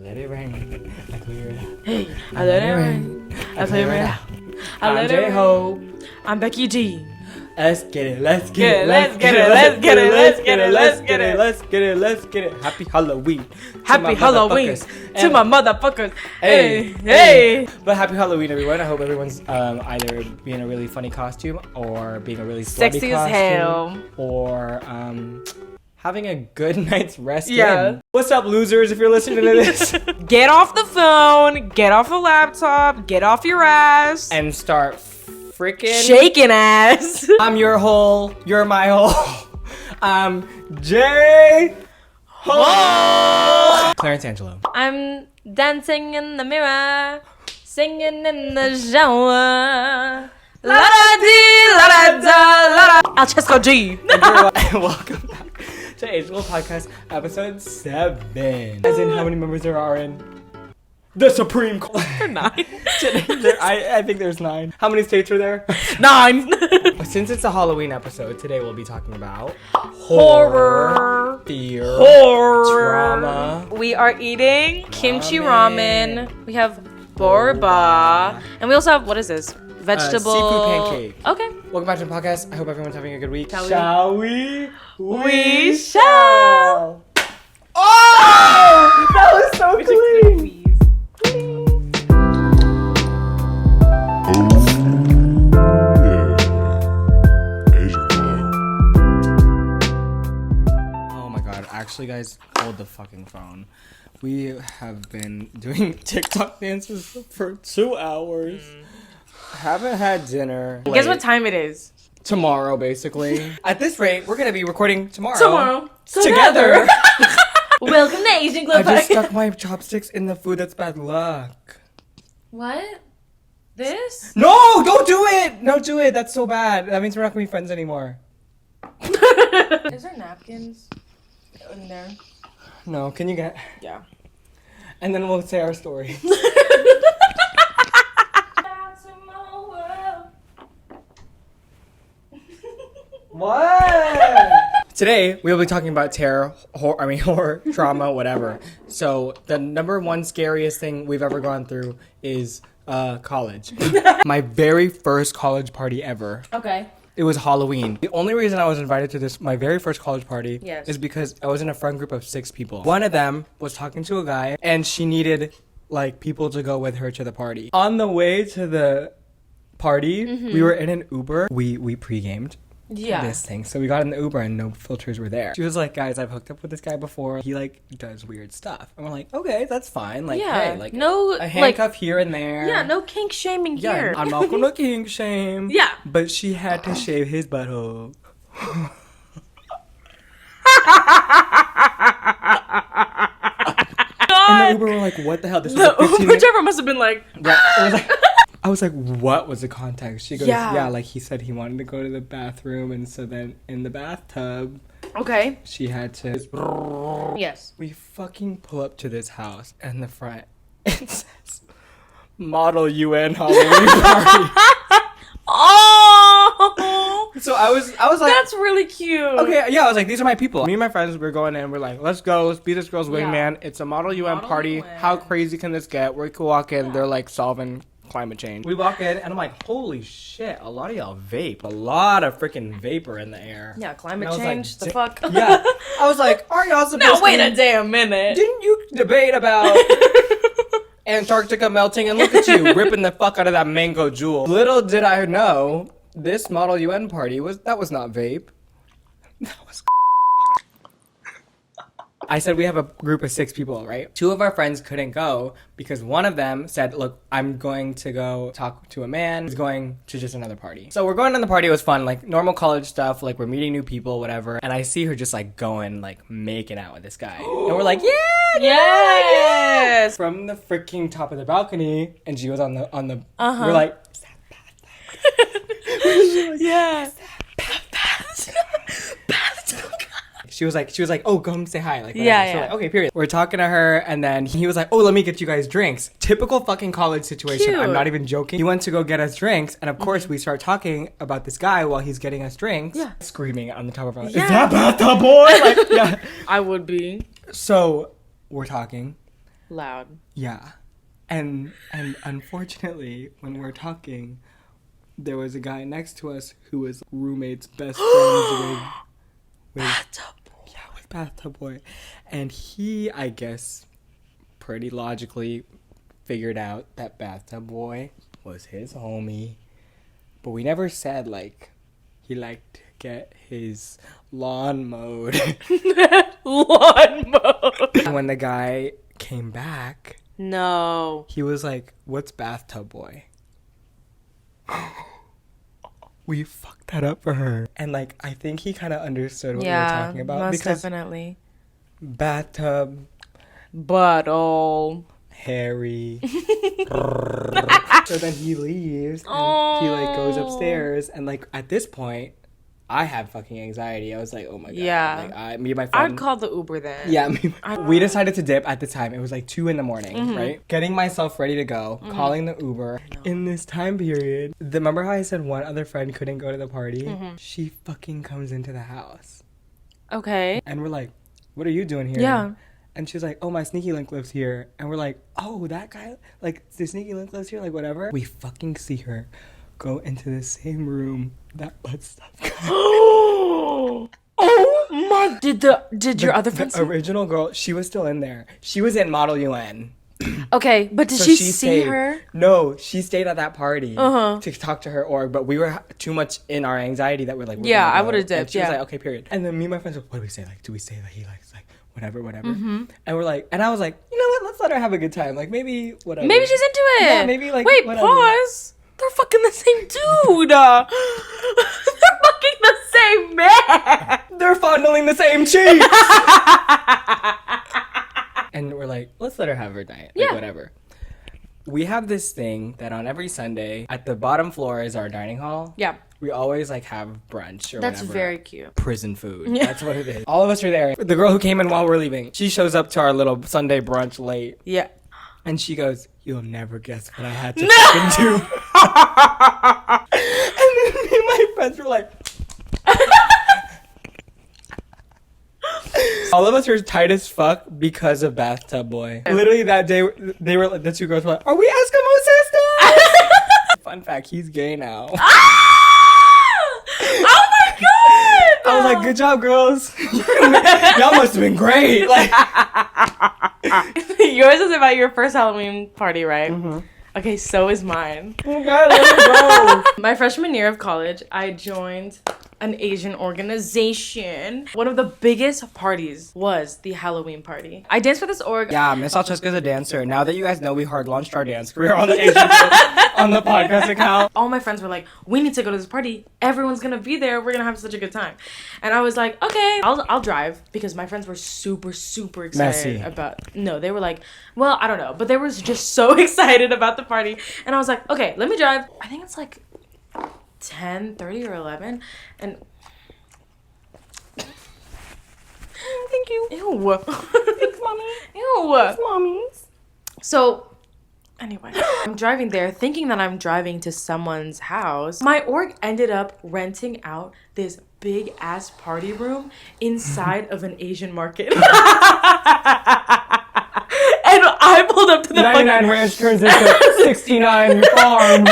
let it rain. I clear it out. Hey, I let it rain. I clear it out. I'm J-Ho. I'm Becky G. Let's get it. Let's get it. Let's get it. Let's get it. Let's get it. Let's get it. Let's get it. Let's get it. Happy Halloween. Happy Halloween to my motherfuckers. Hey, hey. But happy Halloween, everyone. I hope everyone's either being a really funny costume or being a really slutty Sexy as hell. or having a good night's rest. Yeah. What's up, losers? If you're listening to this, Get off the phone. Get off a laptop. Get off your ass. and start freaking Shaking ass. I'm your hole. You're my hole. I'm J. Ho. Clarence Angelo. I'm dancing in the mirror, singing in the shower. La da dee, la da da, la da. I'll just go G. Welcome back to Angelo Podcast, episode 7. As in, how many members there are in the Supreme Court? 9. I think there's 9. How many states are there? 9. Since it's a Halloween episode, today we'll be talking about Horror. fear, Horror. trauma. We are eating kimchi ramen. We have borba. And we also have, what is this? Vegetable. Seafood pancake. Okay. Welcome back to the podcast. I hope everyone's having a good week. Shall we? We shall. Oh! That was so clean. Oh my god. Actually, guys, hold the fucking phone. We have been doing TikTok dances for 2 hours. Haven't had dinner. Guess what time it is? Tomorrow, basically. At this rate, we're gonna be recording tomorrow. Together. Welcome to Asian Club. I just stuck my chopsticks in the food. That's bad luck. What? This? No, don't do it. Don't do it. That's so bad. That means we're not gonna be friends anymore. Is there napkins in there? No, can you get? Yeah. And then we'll say our story. What? Today we'll be talking about terror, horror, trauma, whatever. So the number one scariest thing we've ever gone through is college. My very first college party ever. Okay. It was Halloween. The only reason I was invited to this, my very first college party, Yes. is because I was in a friend group of 6 people. One of them was talking to a guy, and she needed like people to go with her to the party. On the way to the party, we were in an Uber. We pre-gamed. Yeah. This thing. So we got in the Uber and no filters were there. She was like, guys, I've hooked up with this guy before. He like does weird stuff. And we're like, okay, that's fine. Like, Yeah. hey, like No, a handcuff here and there. Yeah, no kink shaming Yeah, here. I'm not gonna kink shame. Yeah. But she had to shave his butthole. And the Uber were like, what the hell? This was The like 15 Uber minutes. driver must have been like, Yeah, it was like, I was like, what was the context? She goes, Yeah. yeah, like he said he wanted to go to the bathroom, and so then in the bathtub, okay. she had to. Yes. We fucking pull up to this house, and the front it says Model UN Halloween Party. Oh, So I was like, that's really cute. okay, yeah, I was like, these are my people. Me and my friends, we're going in, we're like, let's go, let's be this girl's Yeah. wingman. It's a Model UN Model party. UN. How crazy can this get? We could walk in, they're like solving climate change. We walk in, and I'm like, holy shit, a lot of y'all vape. A lot of freaking vapor in the air. Yeah, climate And I was change. like, The fuck? Yeah. I was like, are y'all supposed Now to... wait a damn minute. Didn't you debate about Antarctica melting? And look at you, ripping the fuck out of that mango jewel. Little did I know, this Model UN party was not vape. That was I said we have a group of 6 people, right? 2 of our friends couldn't go because one of them said, look, I'm going to go talk to a man who's going to just another party. So we're going to the party. It was fun, like normal college stuff, like we're meeting new people, whatever. And I see her just like going, like making out with this guy. And we're like, yeah, Yes. from the freaking top of the balcony. And she was on the, Uh-huh. we're like, is that bad? Yeah. She was like, oh, come say hi. Like, whatever. Yeah, So yeah. like, okay, period. We're talking to her, and then he was like, oh, let me get you guys drinks. Typical fucking college situation. Cute. I'm not even joking. He went to go get us drinks, and of course, we start talking about this guy while he's getting us drinks. Yeah. Screaming on the top of our Yeah. Is that bathtub boy? Like, yeah. I would be. So, we're talking. loud. Yeah. And unfortunately, when we're talking, there was a guy next to us who was roommate's best friends with Bathtub boy. Yeah, with Bathtub Boy. And he, I guess, pretty logically figured out that Bathtub Boy was his homie. But we never said, like, he liked to get his lawn mowed. Lawn mode. When the guy came back, No. he was like, "What's Bathtub Boy?" We fucked that up for her. And, like, I think he kind of understood what we were talking about. Most because definitely. bathtub, Butthole. Harry. So then he leaves and he, like, goes upstairs. And, like, at this point, I had fucking anxiety. I was like, oh my God. Yeah. Like, me and my friend. I'd call the Uber then. Yeah, we decided to dip at the time. It was like 2 a.m, right? Getting myself ready to go, calling the Uber. In this time period, remember how I said one other friend couldn't go to the party? She fucking comes into the house. Okay. And we're like, what are you doing here? Yeah. And she's like, oh, my sneaky link lives here. And we're like, oh, that guy? Like, the sneaky link lives here? Like, whatever. We fucking see her go into the same room that butt stuff guy. Oh my! Did your other friend The original girl, she was still in there. She was in Model UN. Okay, but did So she see stayed. her? No, she stayed at that party Uh-huh. to talk to her org, but we were too much in our anxiety that we're like, Yeah, gonna I go. would've And dipped, she was yeah. like, okay, period. And then me and my friends were, what do we say? Like, do we say that he likes, like, whatever? And we're like, and I was like, you know what? Let's let her have a good time. Like, maybe whatever. Maybe she's into it. Yeah, maybe, like, Wait, whatever. pause. They're fucking the same dude. They're fucking the same man. They're fondling the same cheeks. And we're like, let's let her have her night. Like, Yeah. whatever. We have this thing that on every Sunday, at the bottom floor is our dining hall. Yeah, We always, like, have brunch or that's whatever. very cute. Prison food. Yeah. That's what it is. All of us are there. The girl who came in while we're leaving, she shows up to our little Sunday brunch late. Yeah. And she goes, you'll never guess what I had to fucking do. And then me and my friends were like... All of us are tight as fuck because of Bathtub Boy. Literally that day, they were like, the 2 girls were like, are we Eskimo sisters? Fun fact, he's gay now. Oh my god! I was like, good job, girls. Y'all must have been great. Like, Yours is about your first Halloween party, right? Okay, so is mine. oh God, let me go. My freshman year of college, I joined an Asian organization. One of the biggest parties was the Halloween party. I danced for this org. Yeah, Miss Alcheska's a dancer. Now that you guys know we hard launched our dance career on the Asian on the podcast account. All my friends were like, we need to go to this party. Everyone's gonna be there. We're gonna have such a good time. And I was like, okay, I'll drive, because my friends were super excited Messy. about. No, they were like, well, I don't know, but they were just so excited about the party. And I was like, okay, let me drive. I think it's like 10:30 or 11, and thank you. Ew. Thanks, mommy. Ew. Thanks, mommies. So, anyway, I'm driving there thinking that I'm driving to someone's house. My org ended up renting out this big ass party room inside of an Asian market. And I pulled up to the 99 ranch turns into 69 farm.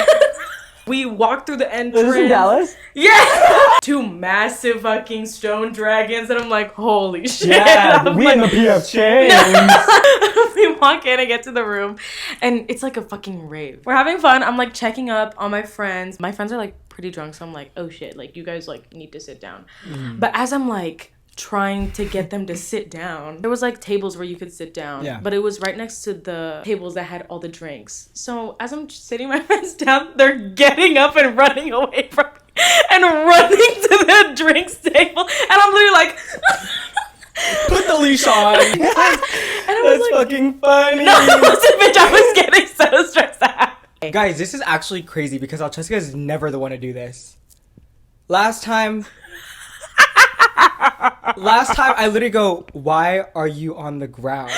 We walked through the entrance. This is in Dallas? Yeah! 2 massive fucking stone dragons, and I'm like, holy shit. Yeah, I'm we like, in the PF chains. we walk in and get to the room, and it's like a fucking rave. We're having fun. I'm like checking up on my friends. My friends are like pretty drunk, so I'm like, oh shit, like you guys like need to sit down. But as I'm like trying to get them to sit down, there was like tables where you could sit down, Yeah. but it was right next to the tables that had all the drinks. So as I'm sitting my friends down, they're getting up and running away from me and running to the drinks table, and I'm literally like Put the leash on. and I was That's like, fucking funny. no, listen, bitch, I was getting so stressed out. Guys, this is actually crazy because Alcheska is never the one to do this. Last time I literally go, why are you on the ground?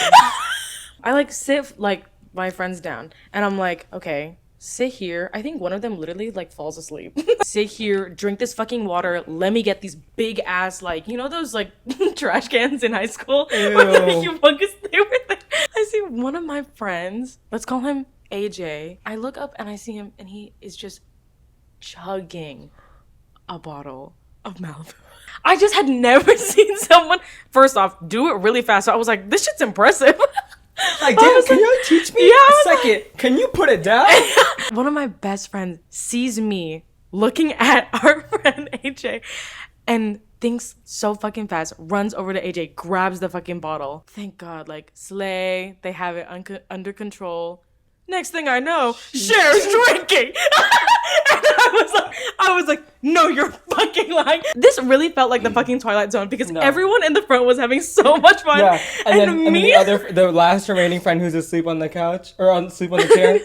I like sit like my friends down, and I'm like, okay, sit here. I think one of them literally like falls asleep. Sit here, drink this fucking water. Let me get these big ass, like, you know those like trash cans in high school? Ew. Where you fucking stay with it. I see literally one of my friends, let's call him AJ. I look up and I see him and he is just chugging a bottle of Malibu. I just had never seen someone, first off, do it really fast. So I was like, this shit's impressive. Like, damn, can you teach me a second? Can you put it down? One of my best friends sees me looking at our friend AJ and thinks so fucking fast, runs over to AJ, grabs the fucking bottle. Thank God, like, slay, they have it under control. Next thing I know, Cher's drinking. And I was like, no, you're fucking lying. This really felt like the fucking Twilight Zone because everyone in the front was having so much fun. Yeah, and then the last remaining friend who's asleep on the couch or asleep on the chair.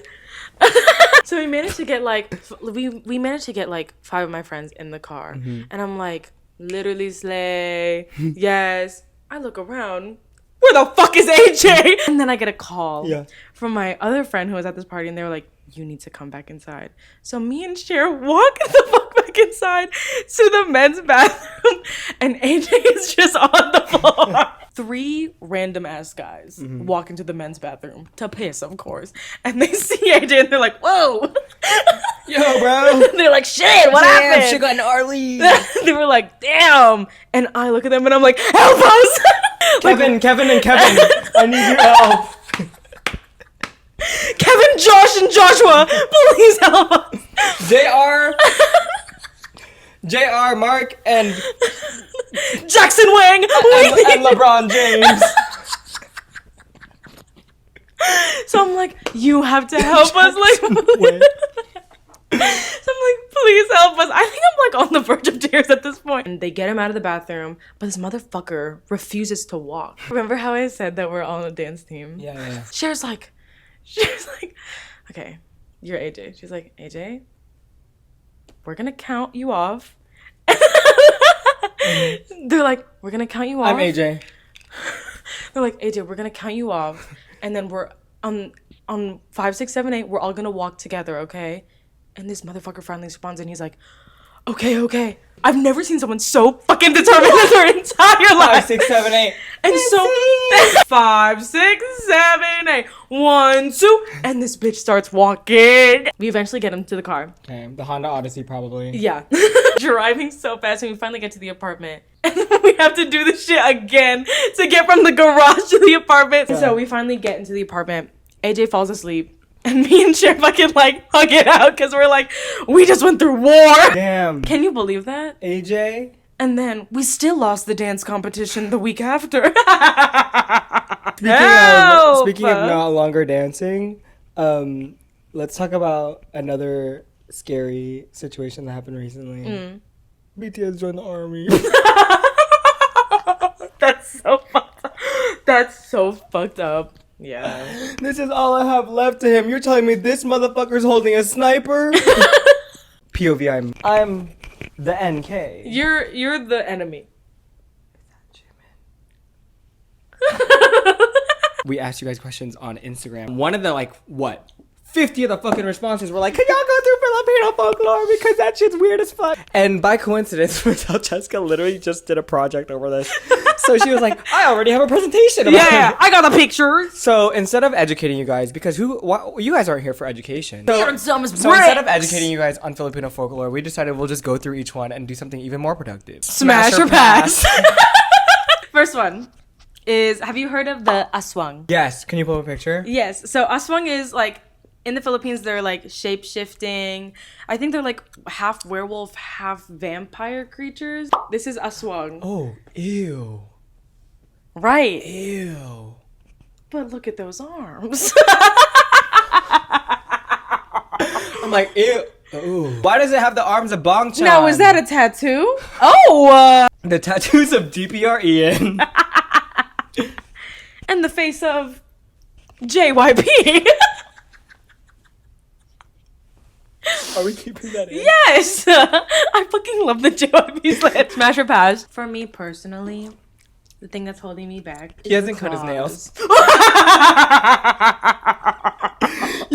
So we managed to get like we managed to get like 5 of my friends in the car, and I'm like, literally slay. Yes. I look around. Where the fuck is AJ? And then I get a call from my other friend who was at this party, and they were like, you need to come back inside. So me and Cher walk the fuck back inside to the men's bathroom, and AJ is just on the floor. 3 random ass guys walk into the men's bathroom to piss, of course, and they see AJ and they're like, whoa. Yo, bro. They're like, shit, what happened? She got an early. They were like, damn. And I look at them and I'm like, help us. Kevin, I need your help. Kevin, Josh, and Joshua, please help us. JR, Mark, and Jackson Wang, and LeBron James. So I'm like, you have to help us, like. So I'm like, please help us. I think I'm like on the verge of tears at this point. And they get him out of the bathroom, but this motherfucker refuses to walk. Remember how I said that we're all on a dance team? Yeah. Cher's like, okay, you're AJ. She's like, AJ, we're gonna count you off. They're like, we're gonna count you off. I'm AJ. They're like, AJ, we're gonna count you off, and then we're on 5, 6, 7, 8. We're all gonna walk together, okay? And this motherfucker finally responds, and he's like, okay. I've never seen someone so fucking determined in their entire life. 5, 6, 7, 8. And so 5, 6, 7, 8. 1, 2. And this bitch starts walking. We eventually get him to the car. Okay, the Honda Odyssey probably. Yeah. Driving so fast, and we finally get to the apartment. And we have to do this shit again to get from the garage to the apartment. Yeah. So we finally get into the apartment. AJ falls asleep. And me and Cher fucking like hug it out because we're like, we just went through war. Damn. Can you believe that? AJ? And then we still lost the dance competition the week after. Speaking of no longer dancing, let's talk about another scary situation that happened recently. BTS joined the army. That's so fucked up. That's so fucked up. Yeah. This is all I have left to him. You're telling me this motherfucker's holding a sniper? POV, I'm the NK. You're the enemy. We asked you guys questions on Instagram. One of the 50 of the fucking responses were like, can y'all go through Filipino folklore because that shit's weird as fuck. And by coincidence, Jessica literally just did a project over this. So she was like, I already have a presentation about it. I got a picture. So instead of educating you guys, because you guys aren't here for education. So instead of educating you guys on Filipino folklore, we decided we'll just go through each one and do something even more productive. Smash or pass. First one is, have you heard of the aswang? Yes. Can you pull up a picture? Yes. So aswang is like, in the Philippines, they're like shape-shifting. I think they're like half werewolf, half vampire creatures. This is aswang. Oh, ew. Right. Ew. But look at those arms. I'm like, ew. Ooh. Why does it have the arms of Bong Chan? Now, is that a tattoo? Oh! The tattoos of DPR Ian. And the face of JYP. Are we keeping that in? Yes! I fucking love the JYP sled. Smash or pass? For me personally, the thing that's holding me back. He hasn't cut his nails.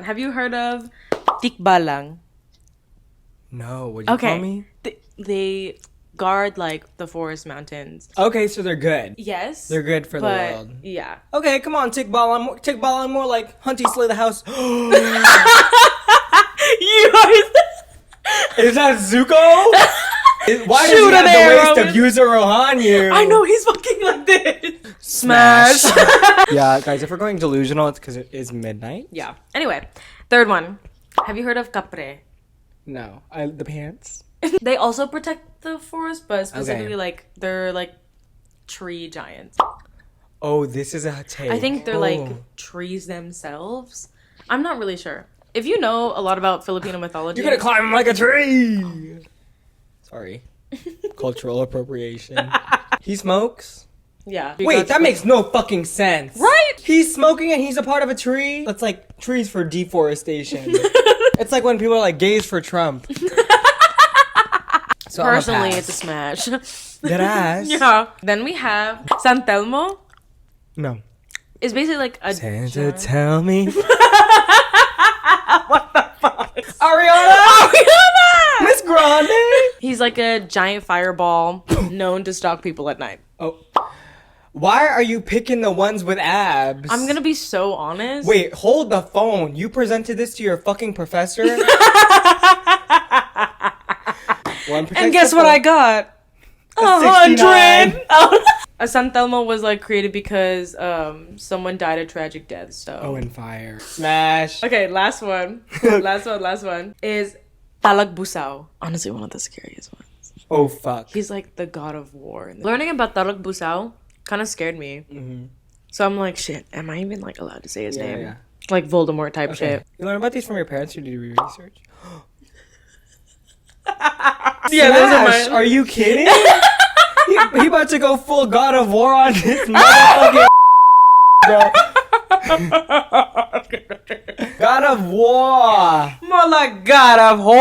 Have you heard of tikbalang? No, what'd you call me? They guard like the forest mountains. Okay, so they're good. Yes. They're good for the world. Yeah. Okay, come on, Tik Ball. I'm more like Hunty Slay the House. Is that Zuko? Why does he have the waist of Yuzo Rohanyu? I know, he's fucking like this. Smash. Yeah, guys, if we're going delusional, it's because it is midnight. Yeah. Anyway, third one. Have you heard of kapre? No. The pants? They also protect the forest, but specifically, like, they're, like, tree giants. Oh, this is a take. I think they're, like, trees themselves. I'm not really sure. If you know a lot about Filipino mythology... You're gonna climb like a tree! Sorry. Cultural appropriation. He smokes? Yeah. Wait, that makes no fucking sense. Right? He's smoking and he's a part of a tree? That's like trees for deforestation. It's like when people are like gays for Trump. So personally, it's a smash. Dead ass. Yeah. Then we have San Telmo. No. It's basically like a... Santa, tell me. What the fuck? Ariana! Miss Grande! He's like a giant fireball known to stalk people at night. Oh. Why are you picking the ones with abs? I'm gonna be so honest. Wait, hold the phone. You presented this to your fucking professor? And guess what I got? 100! A San Telmo was like created because someone died a tragic death, so... Oh, and fire. Smash. Okay, last one. last one is Talagbusao. Honestly, one of the scariest ones. Oh, fuck. He's like the god of war. Learning about Talagbusao kind of scared me. Mm-hmm. So I'm like, shit, am I even like allowed to say his name? Yeah. Like Voldemort type shit. You learn about these from your parents or did you do research? Yeah, those are mine. Are you kidding? he about to go full God of War on this motherfucking bro. God of War. More like God of War.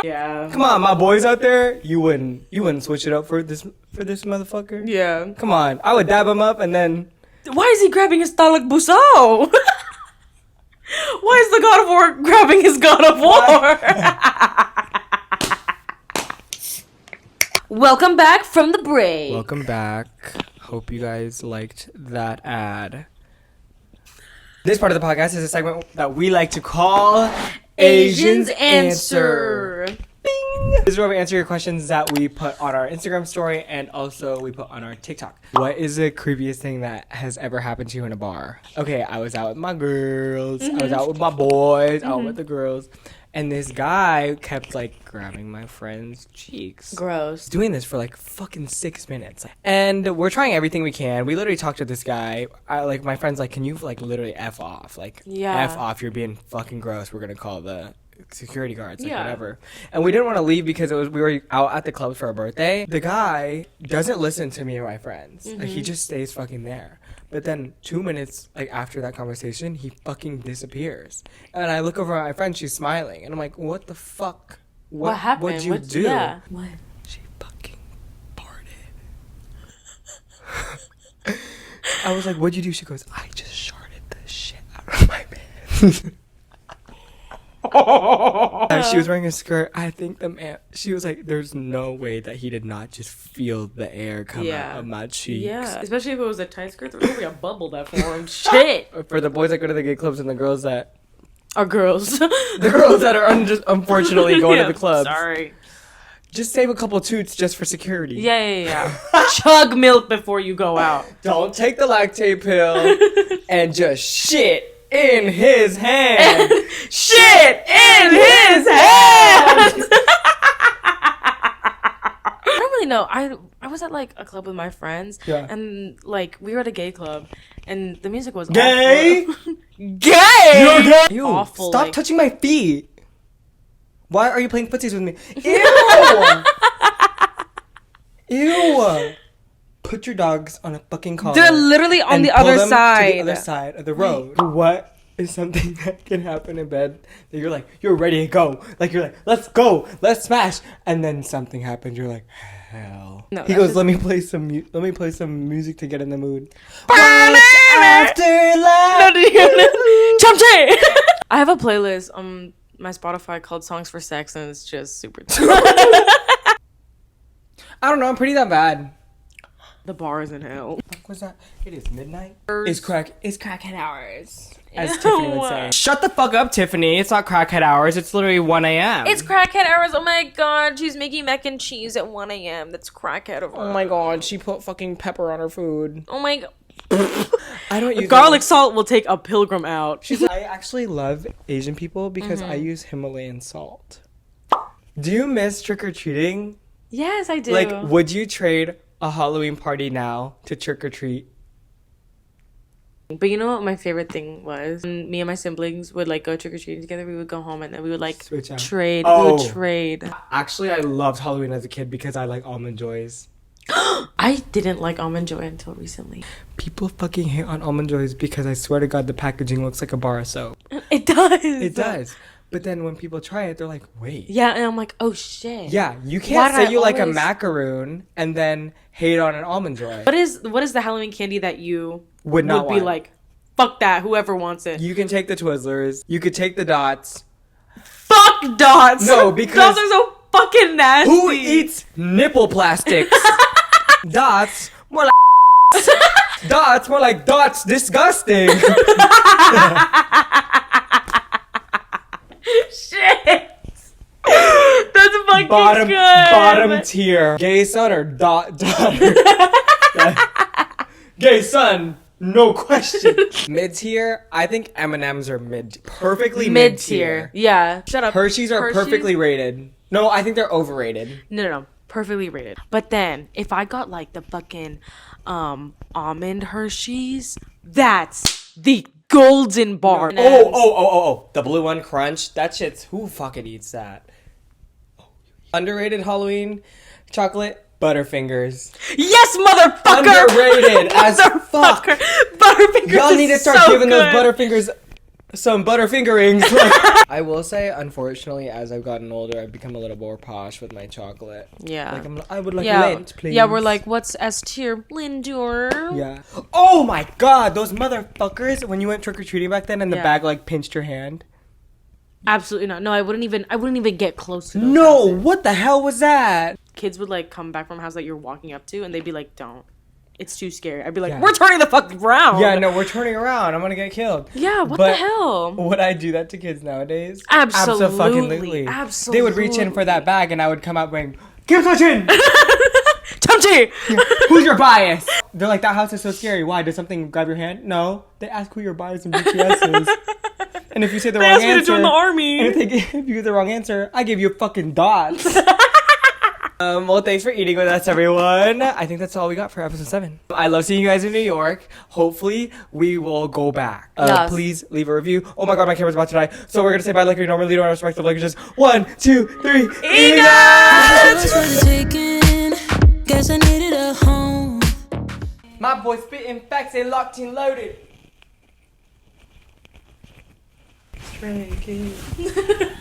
Yeah. Come on, my boys out there. You wouldn't switch it up for this motherfucker. Yeah. Come on, I would dab him up and then. Why is he grabbing his Talagbusao? Why is the God of War grabbing his God of War? Welcome back from the break. Welcome back. Hope you guys liked that ad. This part of the podcast is a segment that we like to call Asians Answer. Bing! This is where we answer your questions that we put on our Instagram story and also we put on our TikTok. What is the creepiest thing that has ever happened to you in a bar? Okay, I was out with my girls. I was out with my boys. Out with the girls. And this guy kept like grabbing my friend's cheeks. Gross. Doing this for like fucking 6 minutes. And we're trying everything we can. We literally talked to this guy. Like my friend's like, can you like literally F off? Like F off, you're being fucking gross. We're gonna call the security guards, like whatever. And we didn't want to leave because we were out at the club for our birthday. The guy doesn't listen to me and my friends. Like he just stays fucking there. But then 2 minutes like after that conversation, he fucking disappears. And I look over at my friend, she's smiling, and I'm like, what the fuck? What happened? What'd you do? Yeah. What? She fucking farted. I was like, what'd you do? She goes, I just sharted the shit out of my pants. She was wearing a skirt. I think the man, she was like, there's no way that he did not just feel the air come out of my cheeks. Yeah, especially if it was a tight skirt, there was probably a bubble that formed. Shit. For the boys that go to the gay clubs and the girls that are girls. The girls that are unfortunately going to the clubs. Sorry. Just save a couple toots just for security. Yeah. Chug milk before you go out. Don't take the lactate pill and just shit in his hand. Shit in his hand. I don't really know. I was at like a club with my friends, and like we were at a gay club, and the music was gay. Awful. Gay. You're gay. Ew, awful. Stop touching my feet. Why are you playing footsies with me? Ew. Ew. Put your dogs on a fucking collar. They're literally on the other side. To the other side of the road. What is something that can happen in bed that you're like, you're ready to go? Like you're like, let's go, let's smash, and then something happens. You're like, hell. No, he goes, let me play some music to get in the mood. After life. I have a playlist on my Spotify called Songs for Sex, and it's just super. I don't know. I'm pretty that bad. The bar is in hell. What was that? It is midnight. It's crackhead hours, as Tiffany would say. Shut the fuck up, Tiffany. It's not crackhead hours. It's literally 1 a.m. It's crackhead hours. Oh my god, she's making mac and cheese at 1 a.m. That's crackhead of her. Oh my god, she put fucking pepper on her food. Oh my god. I don't use garlic salt will take a pilgrim out. She's like, I actually love Asian people because I use Himalayan salt. Do you miss trick-or-treating? Yes, I do. Like, would you trade a Halloween party now to trick-or-treat? But you know what my favorite thing was? When me and my siblings would like go trick-or-treating together, we would go home and then we would like switch out. Trade. Oh. We would trade. Actually, I loved Halloween as a kid because I like Almond Joys. I didn't like Almond Joy until recently. People fucking hate on Almond Joys because I swear to God the packaging looks like a bar of soap. It does. It does. But then when people try it, they're like, wait. Yeah, and I'm like, oh shit. Yeah, you can't say you like a macaroon and then hate on an Almond Joy. What is the Halloween candy that you would not be like, fuck that, whoever wants it? You can take the Twizzlers. You could take the Dots. Fuck Dots. No, because Dots are so fucking nasty. Who eats nipple plastics? Dots, more like Dots, more like Dots, disgusting. Shit. That's fucking good. Bottom tier. Gay son or daughter? Gay son, no question. Mid tier, I think M&Ms are perfectly mid tier. Yeah. Shut up. Hershey's are perfectly rated. No, I think they're overrated. No. Perfectly rated. But then if I got like the fucking almond Hershey's, that's the golden bar. Oh. The blue one crunch. That shit's, who fucking eats that? Underrated Halloween chocolate, Butterfingers. Yes, motherfucker! Underrated as fuck. Butterfingers. Y'all need to start giving good. those Butterfingers some Butterfingerings. I will say, unfortunately, as I've gotten older, I've become a little more posh with my chocolate. Yeah. Like I would like Lindt, please. Yeah, we're like, what's S tier? Lindor. Yeah. Oh my god, those motherfuckers! When you went trick or treating back then, and the bag like pinched your hand. Absolutely not. No, I wouldn't even get close to those. No, houses. what the hell was that? Kids would like come back from a house that you're walking up to, and they'd be like, "Don't." It's too scary. I'd be like, we're turning the fuck around. Yeah, no, we're turning around. I'm gonna get killed. Yeah, what the hell? Would I do that to kids nowadays? Absolutely. They would reach in for that bag and I would come out going, keep switching! Chumchi! Who's your bias? They're like, that house is so scary. Why? Did something grab your hand? No. They ask who your bias in BTS is. And if you say the wrong answer... They asked me to join the army. And if you get the wrong answer, I give you fucking dots. Well, thanks for eating with us, everyone. I think that's all we got for episode 7. I love seeing you guys in New York. Hopefully, we will go back. Yes. Please leave a review. Oh my god, my camera's about to die. So we're going to say bye like we normally do in our respective languages. 1, 2, 3. Guess I needed a home. My boy spitting facts and locked and loaded. Stray kids.